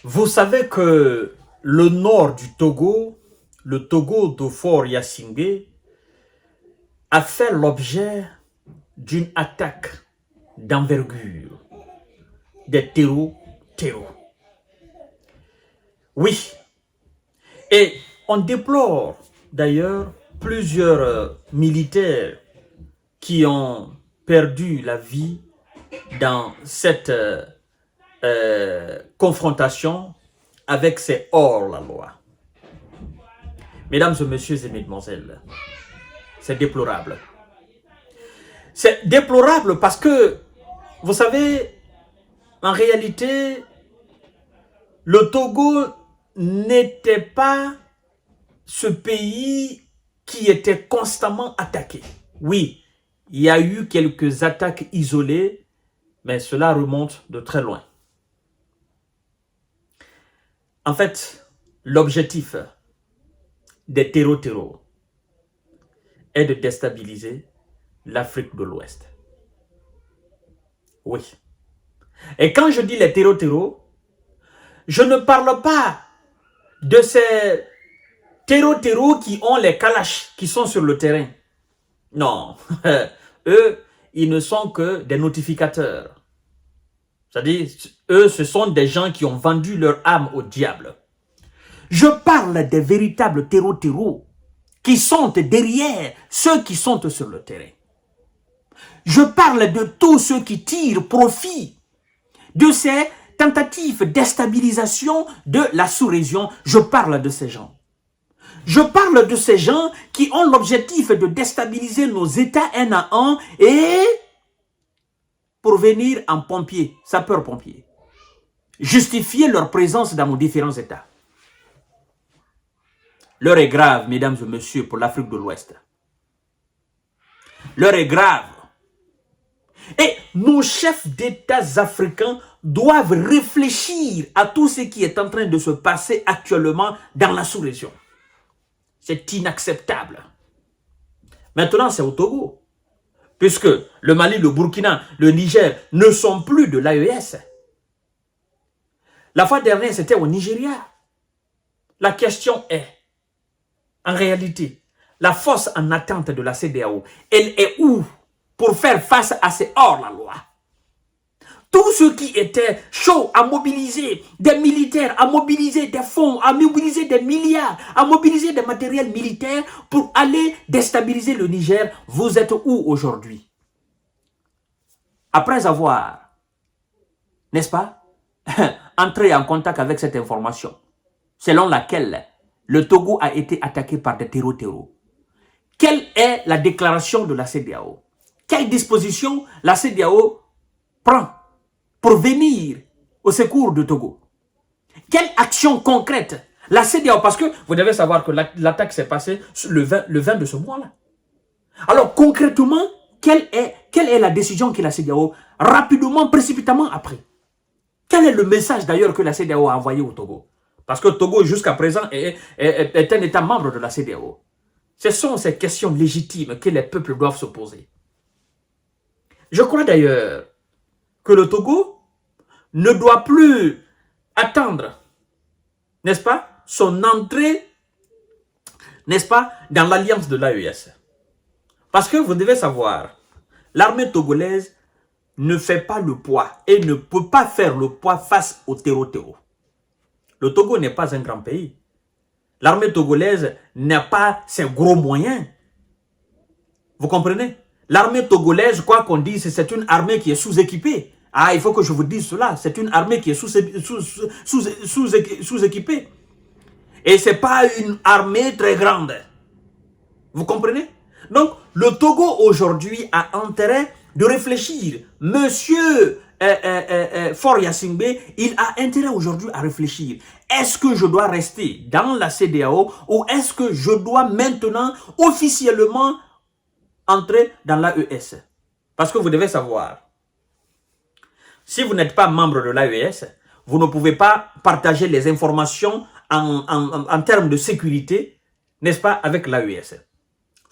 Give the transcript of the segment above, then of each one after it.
Vous savez que le nord du Togo, le Togo de Fort Yassingbe, a fait l'objet d'une attaque d'envergure des terreaux. Oui, et on déplore d'ailleurs plusieurs militaires qui ont perdu la vie dans cette confrontation avec ces hors-la-loi. Mesdames et messieurs et mesdemoiselles, c'est déplorable. C'est déplorable parce que, vous savez, en réalité, le Togo n'était pas ce pays qui était constamment attaqué. Oui, il y a eu quelques attaques isolées, mais cela remonte de très loin. En fait, l'objectif des terreaux est de déstabiliser l'Afrique de l'Ouest. Oui. Et quand je dis les terreaux, je ne parle pas de ces terreaux qui ont les kalash, qui sont sur le terrain. Non. Eux, ils ne sont que des notificateurs. C'est-à-dire, eux, ce sont des gens qui ont vendu leur âme au diable. Je parle des véritables terreaux qui sont derrière ceux qui sont sur le terrain. Je parle de tous ceux qui tirent profit de ces tentatives de déstabilisation de la sous-région. Je parle de ces gens. Je parle de ces gens qui ont l'objectif de déstabiliser nos États un à un et pour venir en pompiers, sapeurs-pompiers, justifier leur présence dans nos différents États. L'heure est grave, mesdames et messieurs, pour l'Afrique de l'Ouest. L'heure est grave. Et nos chefs d'États africains doivent réfléchir à tout ce qui est en train de se passer actuellement dans la sous-région. C'est inacceptable. Maintenant, c'est au Togo. Puisque le Mali, le Burkina, le Niger ne sont plus de l'AES. La fois dernière, c'était au Nigeria. La question est, en réalité, la force en attente de la CEDEAO, elle est où pour faire face à ces hors-la-loi? Tous ceux qui étaient chauds à mobiliser des militaires, à mobiliser des fonds, à mobiliser des milliards, à mobiliser des matériels militaires pour aller déstabiliser le Niger, vous êtes où aujourd'hui? Après avoir, n'est-ce pas, entré en contact avec cette information, selon laquelle le Togo a été attaqué par des terreaux. Quelle est la déclaration de la CEDEAO? Quelle disposition la CEDEAO prend pour venir au secours du Togo? Quelle action concrète la CEDEAO? Parce que vous devez savoir que l'attaque s'est passée le 20 de ce mois-là. Alors concrètement, quelle est la décision que la CEDEAO rapidement, précipitamment a pris? Quel est le message d'ailleurs que la CEDEAO a envoyé au Togo? Parce que le Togo jusqu'à présent est un État membre de la CEDEAO. Ce sont ces questions légitimes que les peuples doivent se poser. Je crois d'ailleurs que le Togo ne doit plus attendre, n'est-ce pas, son entrée, n'est-ce pas, dans l'alliance de l'AES. Parce que vous devez savoir, l'armée togolaise ne fait pas le poids et ne peut pas faire le poids face aux terreaux. Le Togo n'est pas un grand pays. L'armée togolaise n'a pas ses gros moyens. Vous comprenez? L'armée togolaise, quoi qu'on dise, c'est une armée qui est sous-équipée. Ah, il faut que je vous dise cela. C'est une armée qui est sous-équipée. Et ce n'est pas une armée très grande. Vous comprenez? Donc, le Togo aujourd'hui a intérêt de réfléchir. Monsieur Fort Yassingbe, il a intérêt aujourd'hui à réfléchir. Est-ce que je dois rester dans la CEDEAO ou est-ce que je dois maintenant officiellement entrer dans l'AES? Parce que vous devez savoir, si vous n'êtes pas membre de l'AES, vous ne pouvez pas partager les informations en termes de sécurité, n'est-ce pas, avec l'AES.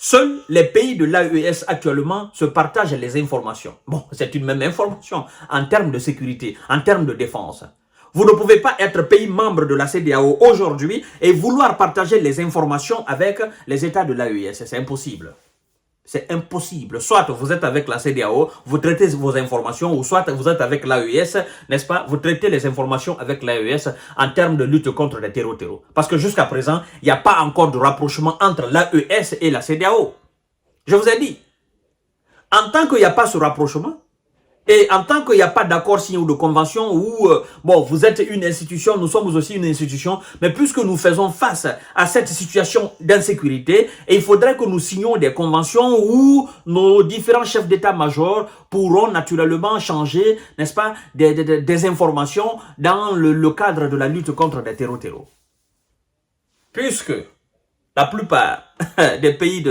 Seuls les pays de l'AES actuellement se partagent les informations. Bon, c'est une même information en termes de sécurité, en termes de défense. Vous ne pouvez pas être pays membre de la CEDEAO aujourd'hui et vouloir partager les informations avec les États de l'AES. C'est impossible. C'est impossible. Soit vous êtes avec la CEDEAO, vous traitez vos informations, ou soit vous êtes avec l'AES, n'est-ce pas? Vous traitez les informations avec l'AES en termes de lutte contre les terroristes. Parce que jusqu'à présent, il n'y a pas encore de rapprochement entre l'AES et la CEDEAO. Je vous ai dit, en tant qu'il n'y a pas ce rapprochement, et en tant qu'il n'y a pas d'accord signé ou de convention où, bon, vous êtes une institution, nous sommes aussi une institution, mais puisque nous faisons face à cette situation d'insécurité, et il faudrait que nous signions des conventions où nos différents chefs d'état-major pourront naturellement changer, n'est-ce pas, des informations dans le cadre de la lutte contre les terroristes. Puisque la plupart des pays de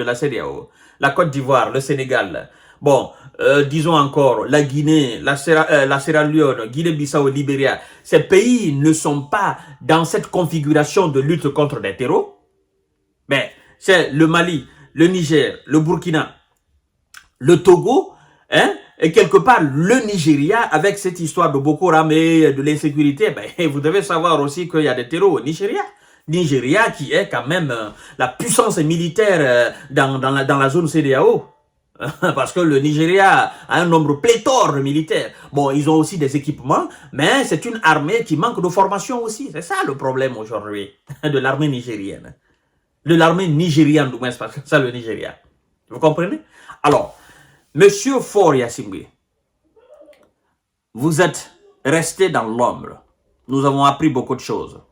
la CEDEAO, la Côte d'Ivoire, le Sénégal, bon, disons encore, la Guinée, la Sierra Leone, Guinée-Bissau, Libéria, ces pays ne sont pas dans cette configuration de lutte contre les terroristes. Mais c'est le Mali, le Niger, le Burkina, le Togo, hein, et quelque part le Nigeria, avec cette histoire de Boko Haram et de l'insécurité, ben, vous devez savoir aussi qu'il y a des terroristes au Nigeria. Nigeria qui est quand même la puissance militaire dans la zone CEDEAO. Parce que le Nigeria a un nombre pléthore de militaires. Bon, ils ont aussi des équipements, mais c'est une armée qui manque de formation aussi. C'est ça le problème aujourd'hui de l'armée nigérienne. De l'armée nigérienne, du moins, parce que c'est ça le Nigeria. Vous comprenez? Alors, Monsieur Faure Gnassingbé, vous êtes resté dans l'ombre. Nous avons appris beaucoup de choses.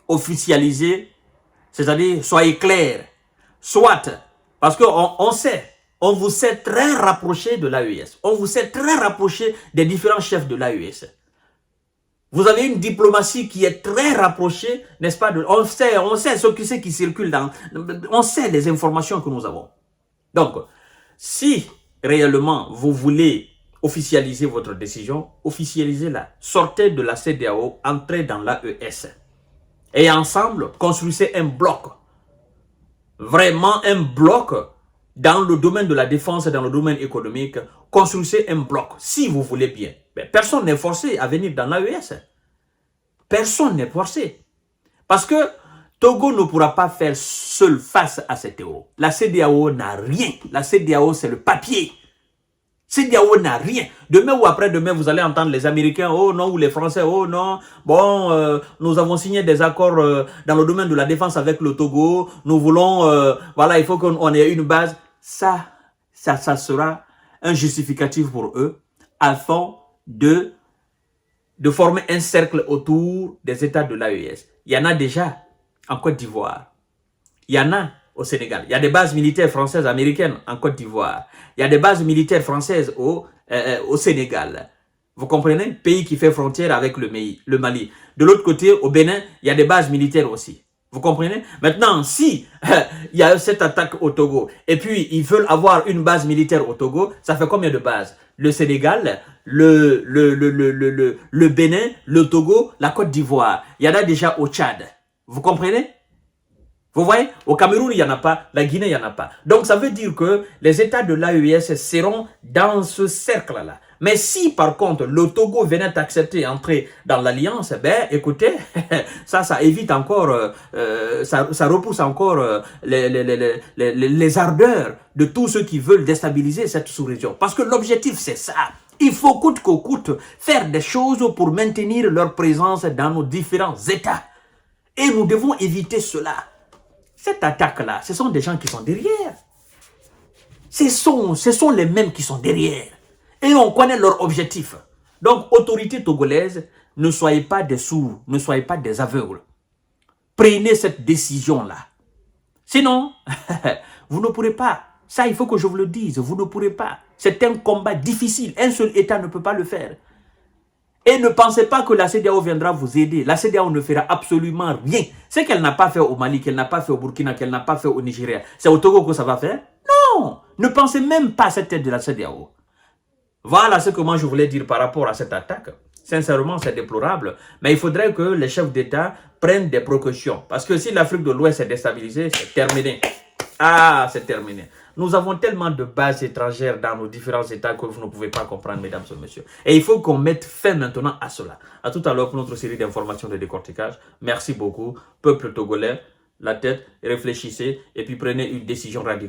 Officialisez, c'est-à-dire soyez clair. Soit, parce qu'on sait, on vous sait très rapproché de l'AES. On vous sait très rapproché des différents chefs de l'AES. Vous avez une diplomatie qui est très rapprochée, n'est-ce pas? On sait ce qui circule dans... On sait les informations que nous avons. Donc, si réellement vous voulez officialiser votre décision, officialisez-la. Sortez de la CEDEAO, entrez dans l'AES. Et ensemble, construisez un bloc. Vraiment un bloc dans le domaine de la défense et dans le domaine économique. Construisez un bloc, si vous voulez bien. Mais personne n'est forcé à venir dans l'AES. Personne n'est forcé. Parce que Togo ne pourra pas faire seul face à cet euro. La CEDEAO n'a rien. La CEDEAO, c'est le papier. CEDEAO n'a rien. Demain ou après-demain, vous allez entendre les Américains, oh non, ou les Français, oh non. Bon, nous avons signé des accords dans le domaine de la défense avec le Togo. Nous voulons, voilà, il faut qu'on ait une base. Ça sera un justificatif pour eux afin de former un cercle autour des États de l'AES. Il y en a déjà en Côte d'Ivoire. Il y en a au Sénégal. Il y a des bases militaires françaises, américaines en Côte d'Ivoire. Il y a des bases militaires françaises au Sénégal. Vous comprenez? Pays qui fait frontière avec le Mali. De l'autre côté, au Bénin, il y a des bases militaires aussi. Vous comprenez? Maintenant, si il y a cette attaque au Togo, et puis ils veulent avoir une base militaire au Togo, ça fait combien de bases? Le Sénégal, le Bénin, le Togo, la Côte d'Ivoire. Il y en a déjà au Tchad. Vous comprenez? Vous voyez, au Cameroun, il n'y en a pas, la Guinée, il n'y en a pas. Donc, ça veut dire que les États de l'AES seront dans ce cercle-là. Mais si, par contre, le Togo venait accepter entrer dans l'alliance, ben, écoutez, ça évite encore, ça repousse encore les ardeurs de tous ceux qui veulent déstabiliser cette sous-région. Parce que l'objectif, c'est ça. Il faut coûte que coûte faire des choses pour maintenir leur présence dans nos différents États. Et nous devons éviter cela. Cette attaque-là, ce sont des gens qui sont derrière. Ce sont les mêmes qui sont derrière. Et on connaît leur objectif. Donc, autorités togolaises, ne soyez pas des sourds, ne soyez pas des aveugles. Prenez cette décision-là. Sinon, vous ne pourrez pas. Ça, il faut que je vous le dise. Vous ne pourrez pas. C'est un combat difficile. Un seul État ne peut pas le faire. Et ne pensez pas que la CEDEAO viendra vous aider. La CEDEAO ne fera absolument rien. Ce qu'elle n'a pas fait au Mali, qu'elle n'a pas fait au Burkina, qu'elle n'a pas fait au Nigeria, c'est au Togo que ça va faire? Non! Ne pensez même pas à cette aide de la CEDEAO. Voilà ce que moi je voulais dire par rapport à cette attaque. Sincèrement, c'est déplorable. Mais il faudrait que les chefs d'État prennent des précautions. Parce que si l'Afrique de l'Ouest est déstabilisée, c'est terminé. Ah, c'est terminé. Nous avons tellement de bases étrangères dans nos différents États que vous ne pouvez pas comprendre, mesdames et messieurs. Et il faut qu'on mette fin maintenant à cela. À tout à l'heure pour notre série d'informations de décortiquage. Merci beaucoup, peuple togolais. La tête, réfléchissez et puis prenez une décision radicale.